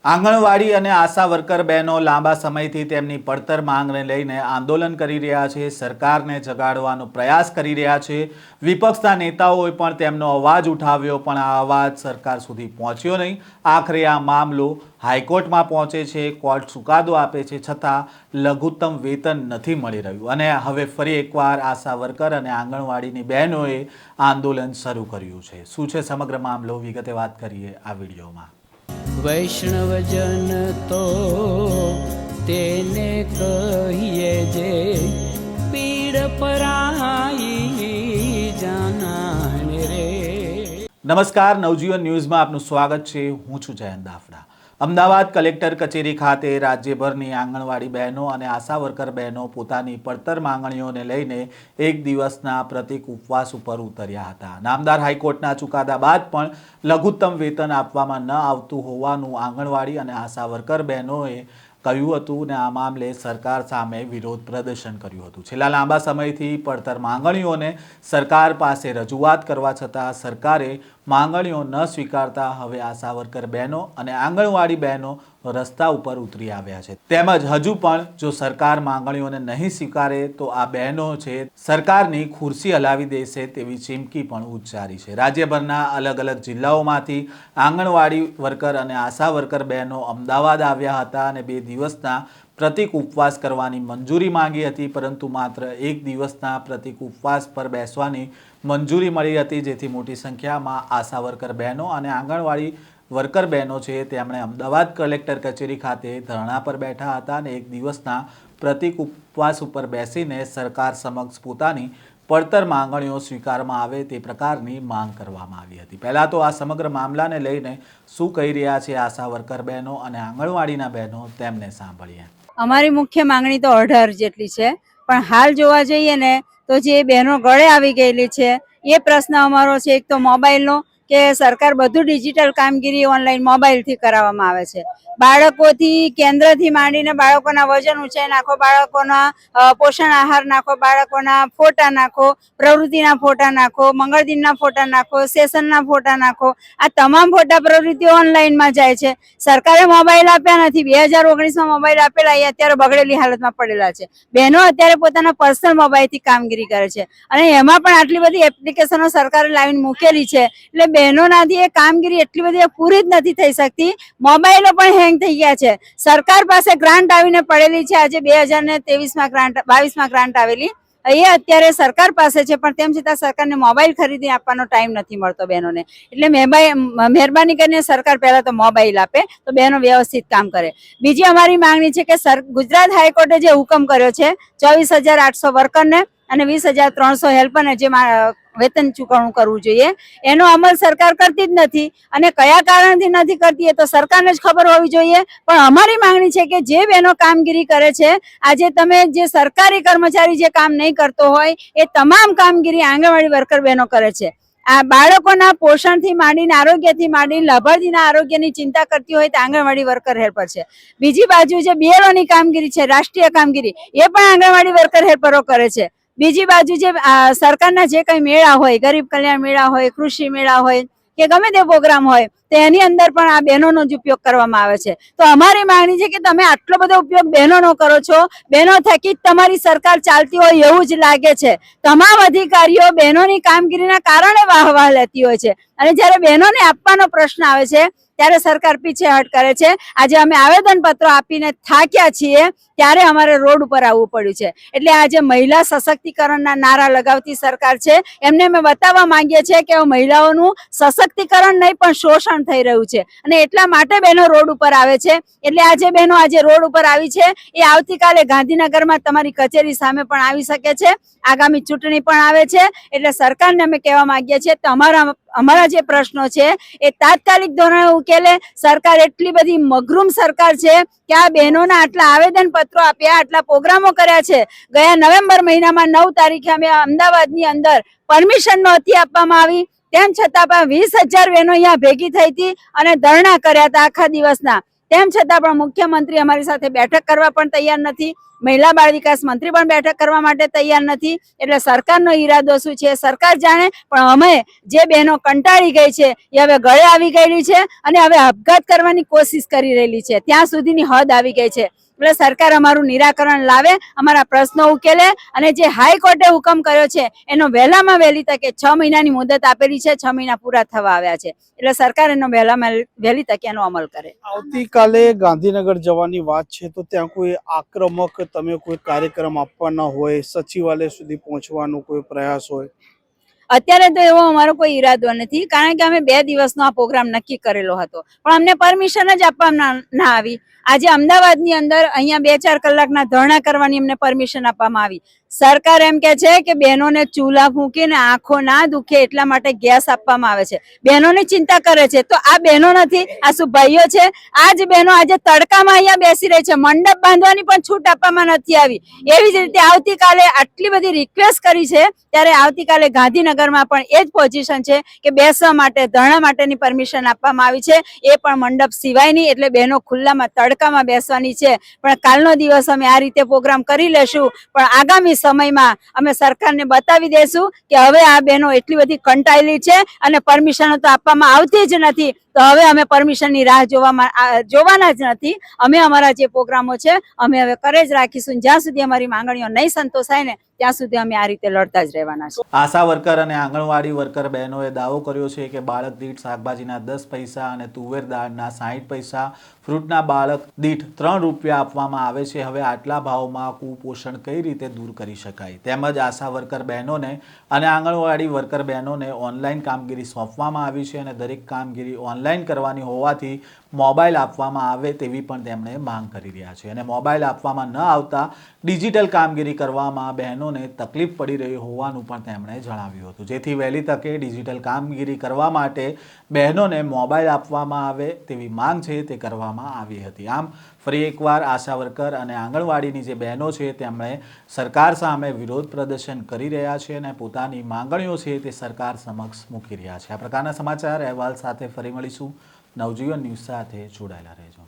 આંગણવાડી અને આશા વર્કર બહેનો લાંબા સમયથી તેમની પડતર માંગને લઈને આંદોલન કરી રહ્યા છે, સરકારને જગાડવાનો પ્રયાસ કરી રહ્યા છે। વિપક્ષના નેતાઓએ પણ તેમનો અવાજ ઉઠાવ્યો, પણ આ અવાજ સરકાર સુધી પહોંચ્યો નહીં। આખરે આ મામલો હાઈકોર્ટમાં પહોંચે છે, કોર્ટ ચુકાદો આપે છે, છતાં લઘુત્તમ વેતન નથી મળી રહ્યું અને હવે ફરી એકવાર આશા વર્કર અને આંગણવાડીની બહેનોએ આંદોલન શરૂ કર્યું છે। શું છે સમગ્ર મામલો, વિગતે વાત કરીએ આ વિડીયોમાં। વૈષ્ણવજન તો તેને કહીએ જે પીડ પરાઈ જાનાને રે। નમસ્કાર, નવજીવન ન્યૂઝમાં આપનું સ્વાગત છે। હું છું જયંત દાફડા। અમદાવાદ કલેક્ટર કચેરી ખાતે રાજ્યભરની આંગણવાડી બહેનો અને આશા વર્કર બહેનો પોતાની પડતર માંગણીઓને લઈને એક દિવસના પ્રતિક ઉપવાસ ઉપર ઉતર્યા હતા। નામદાર હાઈકોર્ટના ચુકાદા બાદ પણ લઘુત્તમ વેતન આપવામાં ન આવતું હોવાનું આંગણવાડી અને આશા વર્કર બહેનોએ કહ્યું હતું અને આ મામલે સરકાર સામે વિરોધ પ્રદર્શન કર્યું હતું। છેલ્લા લાંબા સમયથી પડતર માંગણીઓને સરકાર પાસે રજૂઆત કરવા છતાં સરકારે માંગણીઓ ન સ્વીકારતા હવે આશા વર્કર બહેનો અને આંગણવાડી બહેનો રસ્તા ઉપર ઉતરી આવ્યા છે। તેમજ હજુ પણ જો સરકાર માંગણીઓને નહીં સ્વીકારે તો આ બહેનો છે સરકારની ખુરશી હલાવી દેશે તેવી ચીમકી પણ ઉચ્ચારી છે। રાજ્યભરના અલગ અલગ જિલ્લાઓમાંથી આંગણવાડી વર્કર અને આશા વર્કર બહેનો અમદાવાદ આવ્યા હતા અને 2 દિવસના પ્રતિક ઉપવાસ કરવાની મંજૂરી માંગી હતી, પરંતુ માત્ર 1 દિવસના પ્રતિક ઉપવાસ પર બેસવાની મંજૂરી મળી હતી, જેથી મોટી સંખ્યામાં આશા વર્કર બહેનો અને આંગણવાડી વર્કર બહેનો છે તેમણે અમદાવાદ કલેક્ટર કચેરી ખાતે ધરણા પર બેઠા હતા અને 1 દિવસના પ્રતિક ઉપવાસ ઉપર બેસીને સરકાર સમક્ષ પોતાની પડતર માંગણીઓ સ્વીકારવામાં આવે તે પ્રકારની માંગ કરવામાં આવી હતી। પહેલાં તો આ સમગ્ર મામલાને લઈને શું કહી રહ્યા છે આશા વર્કર બહેનો અને આંગણવાડીના બહેનો, તેમને સાંભળીએ। અમારી મુખ્ય માંગણી તો 18 જેટલી છે, પણ હાલ જોવા જઈએ ને તો જે બહેનો ગળે આવી ગયેલી છે એ પ્રશ્ન અમારો છે। એક તો મોબાઈલનો કે સરકાર બધું ડિજિટલ કામગીરી ઓનલાઈન મોબાઈલથી કરાવવામાં આવે છે। બાળકોથી કેન્દ્રથી માંડીને બાળકોના વજન ઊંચાઈ નાખો, બાળકોના પોષણ આહાર નાખો, બાળકોના ફોટા નાખો, પ્રવૃત્તિના ફોટા નાખો, મંગળદિનના ફોટા નાખો, સેશનના ફોટા નાખો, આ તમામ ફોટા પ્રવૃત્તિઓ ઓનલાઈનમાં જાય છે। સરકારે મોબાઈલ આપ્યા નથી, 2019માં મોબાઈલ આપેલા એ અત્યારે બગડેલી હાલતમાં પડેલા છે। બહેનો અત્યારે પોતાના પર્સનલ મોબાઈલથી કામગીરી કરે છે અને એમાં પણ આટલી બધી એપ્લિકેશનો સરકારે લાવીને મૂકેલી છે, એટલે બહેનોનાથી એ કામગીરી એટલી બધી પૂરી જ નથી થઈ શકતી। મોબાઈલો પણ હેંગ થઈ ગયા છે। સરકાર પાસે ગ્રાન્ટ આવીને પડેલી છે, આજે 2023માં ગ્રાન્ટ 22માં ગ્રાન્ટ આવેલી એ અત્યારે સરકાર પાસે છે, પણ તેમ છતાં સરકારને મોબાઈલ ખરીદી આપવાનો ટાઈમ નથી મળતો બહેનોને। એટલે મહેરબાની કરીને સરકાર પહેલા તો મોબાઈલ આપે તો બહેનો વ્યવસ્થિત કામ કરે। બીજી અમારી માંગણી છે કે ગુજરાત હાઈકોર્ટે જે હુકમ કર્યો છે 24,800 વર્કરને અને 20,300 હેલ્પરને જે વેતન ચૂકવણું કરવું જોઈએ, એનો અમલ સરકાર કરતી જ નથી અને કયા કારણથી નથી કરતી એ તો સરકારને જ ખબર હોવી જોઈએ। પણ અમારી માંગણી છે કે જે બહેનો કામગીરી કરે છે, આજે તમે જે સરકારી કર્મચારી જે કામ નહીં કરતો હોય એ તમામ કામગીરી આંગણવાડી વર્કર બહેનો કરે છે। આ બાળકોના પોષણથી માંડીને આરોગ્યથી માંડીને લાભાર્થીના આરોગ્યની ચિંતા કરતી હોય તો આંગણવાડી વર્કર હેલ્પર છે। બીજી બાજુ જે બીએલઓની કામગીરી છે, રાષ્ટ્રીય કામગીરી, એ પણ આંગણવાડી વર્કર હેલ્પરો કરે છે। બીજી બાજુ જે સરકારના જે કઈ મેળા હોય, ગરીબ કલ્યાણ મેળા હોય, કૃષિ મેળા હોય કે ગમે તે પ્રોગ્રામ હોય તો એની અંદર પણ આ બહેનોનો જ ઉપયોગ કરવામાં આવે છે। તો અમારી માંગણી છે કે તમે આટલો બધો ઉપયોગ બહેનોનો કરો છો, બહેનો થકી જ તમારી સરકાર ચાલતી હોય એવું જ લાગે છે। તમામ અધિકારીઓ બહેનોની કામગીરીના કારણે વાહવાહ લેતી હોય છે અને જ્યારે બહેનોને આપવાનો પ્રશ્ન આવે છે ત્યારે સરકાર પીછેહટ કરે છે। આજે અમે આવેદન પત્રો આપીને થાક્યા છીએ ત્યારે અમારે રોડ ઉપર આવવું પડ્યું છે। એટલે આજે મહિલા સશક્તિકરણના નારા લગાવતી સરકાર છે, એમને અમે બતાવવા માંગીએ છીએ કે મહિલાઓનું સશક્તિકરણ નહીં પણ શોષણ થઈ રહ્યું છે અને એટલા માટે બહેનો રોડ ઉપર આવે છે। એટલે આજે બહેનો આજે રોડ ઉપર આવી છે, એ આવતીકાલે ગાંધીનગરમાં તમારી કચેરી સામે પણ આવી શકે છે। આગામી ચૂંટણી પણ આવે છે, એટલે સરકારને અમે કહેવા માંગીએ છીએ તો અમારા જે પ્રશ્નો છે એ તાત્કાલિક ધોરણે ઉકેલે। સરકાર એટલી બધી મગરૂમ સરકાર છે કે આ બહેનોના આટલા આવેદન પત્રો આપ્યા, આટલા પ્રોગ્રામો કર્યા છે। ગયા નવેમ્બર મહિનામાં 9 તારીખે અમે અમદાવાદની અંદર પરમિશન નહોતી આપવામાં આવી, તેમ છતાં પણ 20,000 બહેનો અહીંયા ભેગી થઈ હતી અને ધરણા કર્યા હતા આખા દિવસના। તેમ છતાં પણ મુખ્યમંત્રી અમારી સાથે બેઠક કરવા પણ તૈયાર નથી, મહિલા બાળ વિકાસ મંત્રી પણ બેઠક કરવા માટે તૈયાર નથી. એટલે સરકારનો ઈરાદો શું છે સરકાર જાણે, પણ અમે જે બહેનો કંટાળી ગઈ છે એ હવે ગળે આવી ગયેલી છે અને હવે આપઘાત કરવાની કોશિશ કરી રહેલી છે, ત્યાં સુધીની હદ આવી ગઈ છે. એટલે સરકાર અમારું નિરાકરણ લાવે, અમારા પ્રશ્નો ઉકેલે અને જે હાઈકોર્ટે હુકમ કર્યો છે એનો વહેલામાં વહેલી તકે 6 મહિનાની મુદત આપેલી છે, 6 મહિના પૂરા થવા આવ્યા છે, એટલે સરકાર એનો વહેલામાં વહેલી તકે એનો અમલ કરે. આવતીકાલે ગાંધીનગર જવાની વાત છે, તો ત્યાં કોઈ આક્રમક તમે કોઈ કાર્યક્રમ આપવાના હોય, સચિવાલય સુધી પહોંચવાનો કોઈ પ્રયાસ હોય? અત્યારે તો એવો અમારો કોઈ ઈરાદો નથી, કારણ કે અમે 2 દિવસનો આ પ્રોગ્રામ નક્કી કરેલો હતો, પણ અમને પરમિશન જ આપવામાં ના આવી. આજે અમદાવાદની અંદર અહીંયા 2-4 કલાકના ધરણા કરવાની અમને પરમિશન આપવામાં આવી. સરકાર એમ કે છે કે બહેનોને ચૂલા ફૂંકીને આંખો ના દુખે એટલા માટે ગેસ આપવામાં આવે છે, બહેનોની ચિંતા કરે છે. તો આ બહેનો નથી, આ શું ભાઈઓ છે? આ જ બહેનો આજે તડકામાં અહીંયા બેસી રહી છે, મંડપ બાંધવાની પણ છૂટ આપવામાં નથી આવી. એવી જ રીતે આવતીકાલે આટલી બધી રિક્વેસ્ટ કરી છે, ત્યારે આવતીકાલે ગાંધીનગરમાં પણ એ જ પોઝિશન છે કે બેસવા માટે ધરણા માટેની પરમિશન આપવામાં આવી છે, એ પણ મંડપ સિવાય નહીં. એટલે બહેનો ખુલ્લામાં તડકામાં બેસવાની છે. પણ કાલનો દિવસ અમે આ રીતે પ્રોગ્રામ કરી લેશું, પણ આગામી સમયમાં અમે સરકારને બતાવી દેશું કે હવે આ બહેનો એટલી બધી કંટાળેલી છે અને પરમિશનો તો આપવામાં આવતી જ નથી, તો હવે અમે પરમિશનની રાહ જોવાના જ નથી. અમે અમારા જે પ્રોગ્રામો છે અમે હવે કરે જ રાખીશું, જ્યાં સુધી અમારી માંગણીઓ નહીં સંતોષાય ને ત્યાં સુધી અમે આ રીતે લડતા જ રહેવાના છે. આશા વર્કર અને આંગણવાડી વર્કર બહેનોએ દાવો કર્યો છે કે બાળક દીઠ શાકભાજીના 10 પૈસા અને તુવેર દાળના 60 પૈસા, ફ્રૂટના બાળક દીઠ 3 રૂપિયા આપવામાં આવે છે. હવે આટલા ભાવમાં કુપોષણ કઈ રીતે દૂર કરી શકાય? તેમજ આશા વર્કર બહેનોને અને આંગણવાડી વર્કર બહેનોને ઓનલાઈન કામગીરી સોંપવામાં આવી છે અને દરેક કામગીરી ઓનલાઈન કરવાની હોવાથી મોબાઈલ આપવામાં આવે તેવી પણ તેમણે માંગ કરી રહ્યા છે. અને મોબાઈલ આપવામાં ન આવતા ડિજિટલ કામગીરી કરવામાં બહેનોને તકલીફ પડી રહી હોવાનું પણ તેમણે જણાવ્યું હતું. જેથી વહેલી તકે ડિજિટલ કામગીરી કરવા માટે બહેનોને મોબાઈલ આપવામાં આવે તેવી માંગ છે તે કરવામાં આવી હતી. આમ ફરી એકવાર આશા વર્કર અને આંગણવાડીની જે બહેનો છે તેમણે સરકાર સામે વિરોધ પ્રદર્શન કરી રહ્યા છે અને પોતાની માંગણીઓ છે તે સરકાર સમક્ષ મૂકી રહ્યા છે. આ પ્રકારના સમાચાર અહેવાલ સાથે ફરી મળીશું. નવજીવન ન્યૂઝ સાથે જોડાયેલા રહેજો.